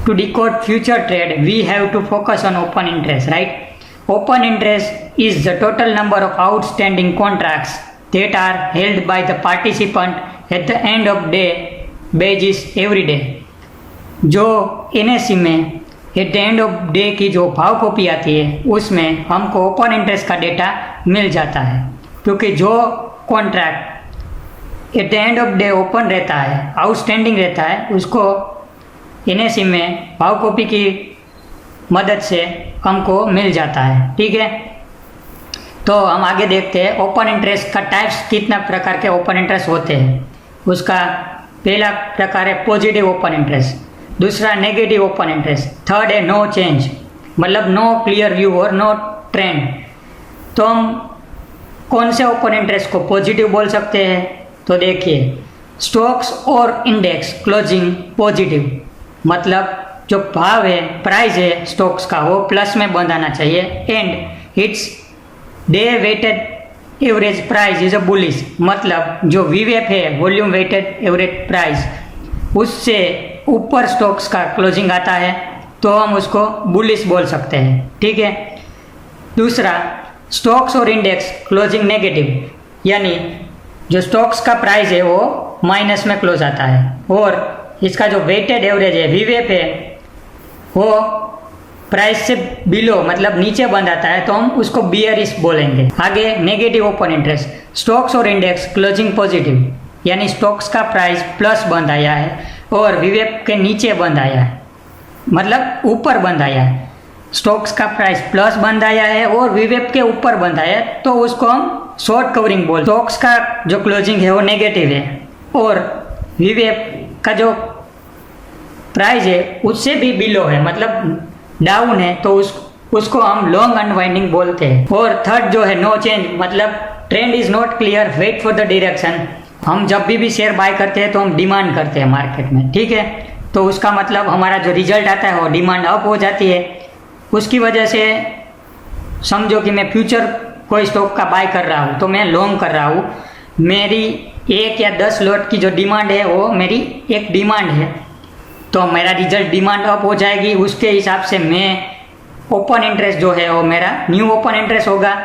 To decode future trade, we have to focus on open interest, right? Open interest is the total number of outstanding contracts that are held by the participant at the end of day basis every day. जो NSE में at the end of day की जो भाव copy आती है उसमें हमको open interest का डेटा मिल जाता है, क्योंकि जो contract at the end of day open रहता है, आउटस्टैंडिंग रहता है, उसको NSE में भाव कॉपी की मदद से हमको मिल जाता है। ठीक है, तो हम आगे देखते हैं ओपन इंटरेस्ट का टाइप्स, कितना प्रकार के ओपन इंटरेस्ट होते हैं। उसका पहला प्रकार है पॉजिटिव ओपन इंटरेस्ट, दूसरा नेगेटिव ओपन इंटरेस्ट, थर्ड है नो चेंज, मतलब नो क्लियर व्यू और नो ट्रेंड। तो हम कौन से ओपन इंटरेस्ट को पॉजिटिव बोल सकते हैं? तो देखिए, स्टॉक्स और इंडेक्स क्लोजिंग पॉजिटिव, मतलब जो भाव है, प्राइस है स्टॉक्स का, वो प्लस में बंद आना चाहिए, and it's day weighted average price is a bullish, मतलब जो वीवेप है, वॉल्यूम वेटेड एवरेज प्राइस, उससे ऊपर स्टॉक्स का क्लोजिंग आता है तो हम उसको बुलिश बोल सकते हैं। ठीक है, दूसरा स्टॉक्स और इंडेक्स क्लोजिंग नेगेटिव, यानी जो स्टॉक्स का प्राइस है वो माइनस में क्लोज आता है और इसका जो वेटेड एवरेज है, वीवेप है, वो प्राइस से बिलो मतलब नीचे बंद आता है तो हम उसको बियरिश बोलेंगे। आगे नेगेटिव ओपन इंटरेस्ट, स्टॉक्स और इंडेक्स क्लोजिंग पॉजिटिव, यानी स्टॉक्स का प्राइस प्लस बंद आया है और वीवेप के नीचे बंद आया है, मतलब ऊपर बंद आया है। स्टॉक्स का प्राइस प्लस बंद आया है और वीवेप के ऊपर बंद आया है तो उसको हम शॉर्ट कवरिंग बोल। स्टॉक्स का जो क्लोजिंग है वो नेगेटिव है और वीवेप का जो प्राइस है उससे भी बिलो है, मतलब डाउन है, तो उसको हम लॉन्ग अनवाइंडिंग बोलते हैं। और थर्ड जो है नो चेंज, मतलब trend is not clear, wait for the direction. हम जब भी शेयर बाय करते हैं तो हम डिमांड करते हैं मार्केट में। ठीक है, तो उसका मतलब हमारा जो रिजल्ट आता है वो डिमांड अप हो जाती है। उसकी वजह से समझो कि मैं फ्यूचर कोई स्टॉक का बाय कर रहा हूँ तो मैं लॉन्ग कर रहा हूँ, मेरी 1 या 10 लॉट की जो डिमांड है वो मेरी एक डिमांड है, तो मेरा रिजल्ट डिमांड अप हो जाएगी, उसके हिसाब से मैं ओपन इंटरेस्ट जो है वो मेरा न्यू ओपन इंटरेस्ट होगा।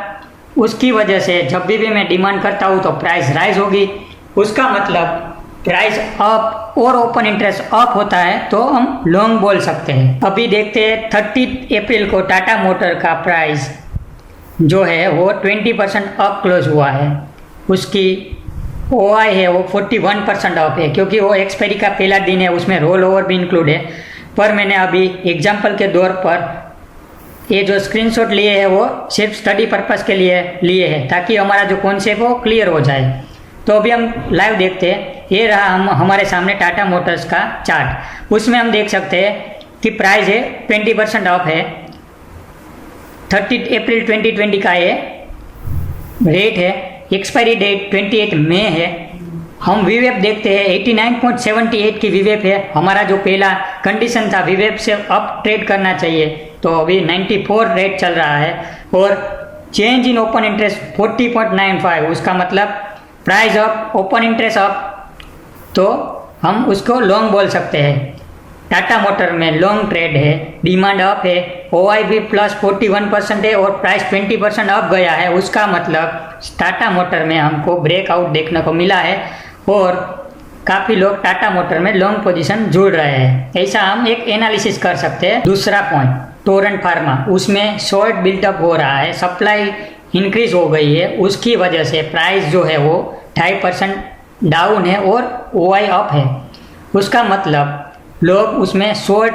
उसकी वजह से जब भी मैं डिमांड करता हूँ तो प्राइस राइज होगी, उसका मतलब प्राइस अप और ओपन इंटरेस्ट अप होता है तो हम लॉन्ग बोल सकते हैं। अभी देखते हैं 30 अप्रैल को टाटा मोटर का प्राइस जो है वो 20% अप क्लोज हुआ है, उसकी OI है वो 41% ऑफ है, क्योंकि वो एक्सपायरी का पहला दिन है, उसमें रोल ओवर भी इंक्लूड है। पर मैंने अभी एग्जांपल के तौर पर ये जो स्क्रीनशॉट लिए हैं वो सिर्फ स्टडी पर्पस के लिए है, ताकि हमारा जो कॉन्सेप्ट वो क्लियर हो जाए। तो अभी हम लाइव देखते हैं, ये रहा हमारे सामने टाटा मोटर्स का चार्ट। उसमें हम देख सकते हैं कि प्राइस है 20% ऑफ है, 30 अप्रैल 2020 का ये रेट है, एक्सपायरी डेट 28 मई है। हम वीवेप देखते हैं 89.78 की वीवेप है, हमारा जो पहला कंडीशन था वीवेप से अप ट्रेड करना चाहिए, तो अभी 94 रेट चल रहा है। और चेंज इन ओपन इंटरेस्ट 40.95, उसका मतलब price up, open interest up, तो हम उसको लॉन्ग बोल सकते हैं। टाटा मोटर में लॉन्ग ट्रेड है, डिमांड अप है, OI भी प्लस 41% है और प्राइस 20% अप गया है, उसका मतलब टाटा मोटर में हमको ब्रेकआउट देखने को मिला है और काफ़ी लोग टाटा मोटर में लॉन्ग पोजीशन जुड़ रहे हैं। ऐसा हम एक एनालिसिस कर सकते हैं। दूसरा पॉइंट टोरेंट फार्मा, उसमें शॉर्ट बिल्टअप हो रहा है, सप्लाई इंक्रीज हो गई है, उसकी वजह से प्राइस जो है वो 2.5% डाउन है और OI अप है, उसका मतलब लोग उसमें शॉर्ट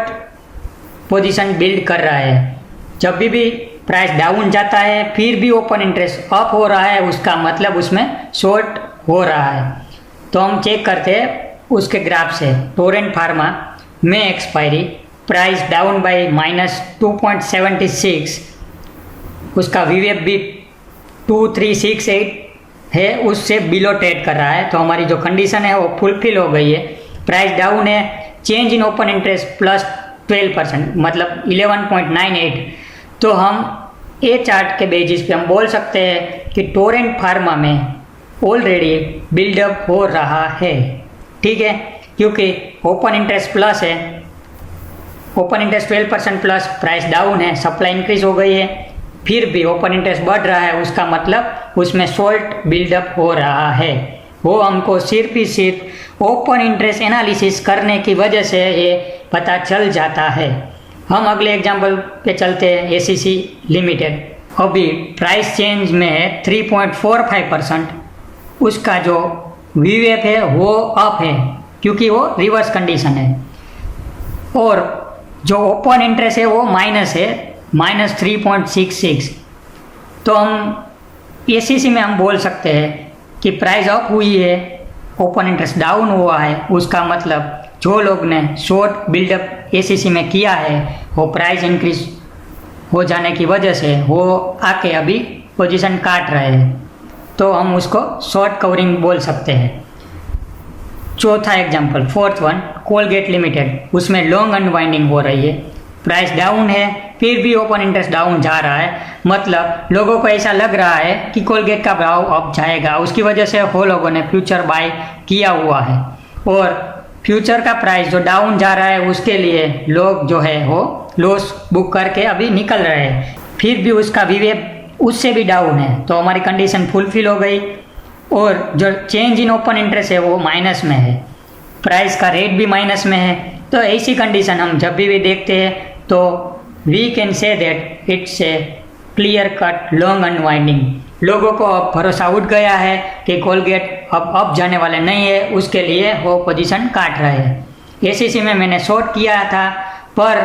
पोजीशन बिल्ड कर रहा है। जब भी प्राइस डाउन जाता है फिर भी ओपन इंटरेस्ट अप हो रहा है, उसका मतलब उसमें शॉर्ट हो रहा है। तो हम चेक करते हैं उसके ग्राफ से। टोरेंट फार्मा में एक्सपायरी प्राइस डाउन बाई -2.76, उसका वीवेप भी 2368 है, उससे बिलो ट्रेड कर रहा है, तो हमारी जो कंडीशन है वो फुलफिल हो गई है। प्राइस डाउन है, change in open interest plus 12%, मतलब 11.98। तो हम ए चार्ट के बेसिस पे हम बोल सकते हैं कि टोरेंट फार्मा में ऑलरेडी बिल्डअप हो रहा है। ठीक है, क्योंकि ओपन इंटरेस्ट प्लस है, open interest 12% plus, price down है, सप्लाई इंक्रीज हो गई है, फिर भी ओपन इंटरेस्ट बढ़ रहा है, उसका मतलब उसमें शॉर्ट बिल्डअप हो रहा है। वो हमको सिर्फ ही सिर्फ ओपन इंटरेस्ट एनालिसिस करने की वजह से ये पता चल जाता है। हम अगले एग्जांपल पे चलते हैं, एसीसी लिमिटेड। अभी प्राइस चेंज में है 3.45%, उसका जो वीवेप है वो अप है क्योंकि वो रिवर्स कंडीशन है, और जो ओपन इंटरेस्ट है वो माइनस है, -3.66। तो हम एसीसी में हम बोल सकते हैं कि प्राइस अप हुई है, ओपन इंटरेस्ट डाउन हुआ है, उसका मतलब जो लोग ने शॉर्ट बिल्डअप एसीसी में किया है वो प्राइस इंक्रीज हो जाने की वजह से वो आके अभी पोजीशन काट रहे हैं, तो हम उसको शॉर्ट कवरिंग बोल सकते हैं। चौथा example, fourth one, Colgate limited, उसमें लॉन्ग अनवाइंडिंग हो रही है, प्राइस डाउन है, फिर भी ओपन इंटरेस्ट डाउन जा रहा है, मतलब लोगों को ऐसा लग रहा है कि कोलगेट का भाव अप जाएगा, उसकी वजह से वो लोगों ने फ्यूचर बाय किया हुआ है, और फ्यूचर का प्राइस जो डाउन जा रहा है उसके लिए लोग जो है वो लॉस बुक करके अभी निकल रहे हैं, फिर भी उसका वीवेप उससे भी डाउन है, तो हमारी कंडीशन फुलफिल हो गई। और जो चेंज इन ओपन इंटरेस्ट है वो माइनस में है, प्राइस का रेट भी माइनस में है, तो ऐसी कंडीशन हम जब भी देखते हैं तो we can say that it's a clear cut long unwinding. लोगों को अब भरोसा उठ गया है कि कोलगेट अब जाने वाले नहीं है, उसके लिए वो पोजीशन काट रहे हैं। एसीसी में मैंने शॉर्ट किया था पर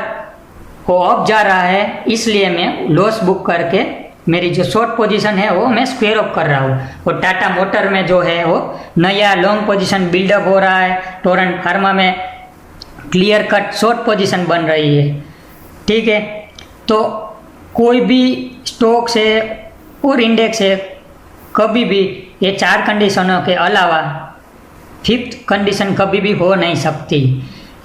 वो अप जा रहा है, इसलिए मैं लॉस बुक करके मेरी जो शॉर्ट पोजीशन है वो मैं स्क्वेयर अप कर रहा हूँ। और टाटा मोटर में जो है वो नया लॉन्ग पोजीशन बिल्डअप हो रहा है, टोरेंट फार्मा में क्लियर कट शॉर्ट पोजीशन बन रही है, ठीक है। तो कोई भी स्टॉक से और इंडेक्स है, कभी भी ये चार कंडीशनों के अलावा फिफ्थ कंडीशन कभी भी हो नहीं सकती।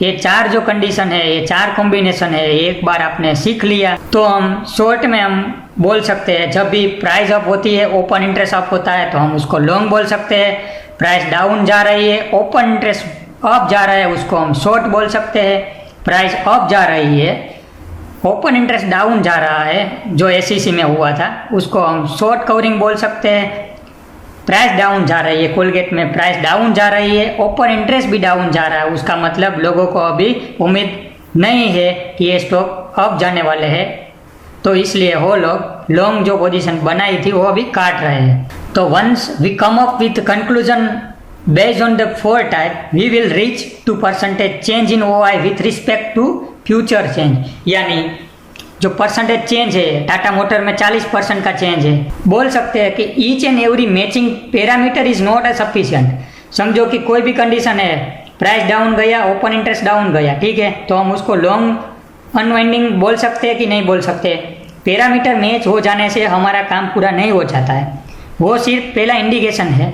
ये चार जो कंडीशन है, ये चार कॉम्बिनेशन है, एक बार आपने सीख लिया तो हम शॉर्ट में हम बोल सकते हैं जब भी प्राइस अप होती है, ओपन इंटरेस्ट अप होता है तो हम उसको लॉन्ग बोल सकते हैं, प्राइस डाउन जा रही है, ओपन इंटरेस्ट अप जा रहा है, उसको हम शॉर्ट बोल सकते हैं, प्राइस अप जा रही है, ओपन इंटरेस्ट डाउन जा रहा है, जो एसीसी में हुआ था उसको हम शॉर्ट कवरिंग बोल सकते हैं, प्राइस डाउन जा रही है, कोलगेट में प्राइस डाउन जा रही है, ओपन इंटरेस्ट भी डाउन जा रहा है, उसका मतलब लोगों को अभी उम्मीद नहीं है कि ये स्टॉक अप जाने वाले हैं, तो इसलिए वो लोग लॉन्ग जो पोजीशन बनाई थी वो अभी काट रहे हैं। तो once we come up with conclusion based on the four type, we will reach to percentage change in OI with respect to future change. यानी जो परसेंटेज चेंज है, टाटा मोटर में 40% का चेंज है, बोल सकते हैं कि each and every matching parameter is not a sufficient. समझो कि कोई भी कंडीशन है, प्राइस डाउन गया, ओपन इंटरेस्ट डाउन गया, ठीक है, तो हम उसको लॉन्ग अनवाइंडिंग बोल सकते हैं कि नहीं बोल सकते। पैरामीटर मैच हो जाने से हमारा काम पूरा नहीं हो जाता है, वो सिर्फ पहला इंडिकेशन है।